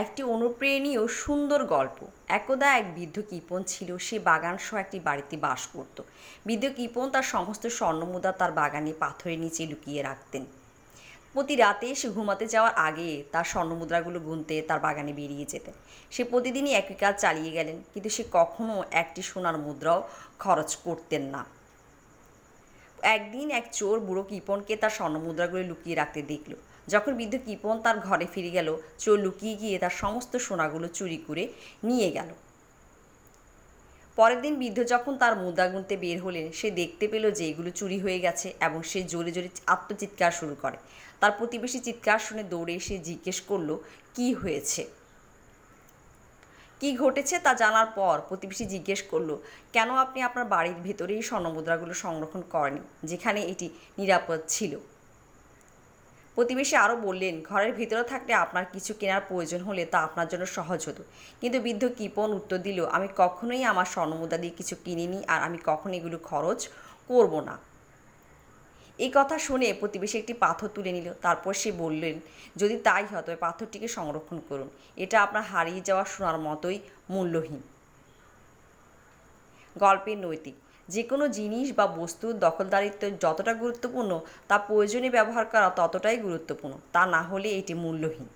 একটি অনুপ্রেরণীয় সুন্দর গল্প। একদা এক বৃদ্ধ কৃপণ ছিল, সে বাগান সহ একটি বাড়িতে বাস করত। বৃদ্ধ কৃপণ তার সমস্ত স্বর্ণমুদ্রা তার বাগানে পাথরের নিচে লুকিয়ে রাখতেন। প্রতি রাতে সে ঘুমাতে যাওয়ার আগে তার স্বর্ণমুদ্রাগুলো গুনতে তার বাগানে বেরিয়ে যেতেন। সে প্রতিদিনই একই কাজ চালিয়ে গেলেন, কিন্তু সে কখনো একটি সোনার মুদ্রাও খরচ করতেন না। একদিন এক চোর বুড়ো কৃপণকে তার স্বর্ণমুদ্রাগুলো লুকিয়ে রাখতে দেখল। যখন বৃদ্ধ কৃপণ তার ঘরে ফিরে গেল, চোর লুকিয়ে গিয়ে তার সমস্ত সোনাগুলো চুরি করে নিয়ে গেল। পরের দিন বৃদ্ধ যখন তার মুদ্রা গুনতে বের হলেন, সে দেখতে পেল যে এগুলো চুরি হয়ে গেছে এবং সে জোরে জোরে আত্মচিৎকার শুরু করে। তার প্রতিবেশী চিৎকার শুনে দৌড়ে এসে জিজ্ঞেস করলো কি হয়েছে, কি ঘটেছে তা জানার পর প্রতিবেশী জিজ্ঞেস করলো, কেন আপনি আপনার বাড়ির ভেতরেই স্বর্ণমুদ্রাগুলো সংরক্ষণ করেন, যেখানে এটি নিরাপদ ছিল? প্রতিবেশী আরও বললেন, ঘরের ভিতরে থাকলে আপনার কিছু কেনার প্রয়োজন হলে তা আপনার জন্য সহজ হতো। কিন্তু বৃদ্ধ কৃপণ উত্তর দিল, আমি কখনোই আমার স্বর্ণমুদ্রা দিয়ে কিছু কিনিনি, আর আমি কখনো এগুলো খরচ করব না। এই কথা শুনে প্রতিবেশী একটি পাথর তুলে নিল। তারপর সে বললেন, যদি তাই হয় তবে পাথরটিকে সংরক্ষণ করুন, এটা আপনার হারিয়ে যাওয়া সোনার মতোই মূল্যহীন। গল্পের নৈতিক: যে কোনো জিনিস বা বস্তুর দখলদারিত্ব যতটা গুরুত্বপূর্ণ, তা প্রয়োজনে ব্যবহার করা ততটাই গুরুত্বপূর্ণ। তা না হলে এটি মূল্যহীন।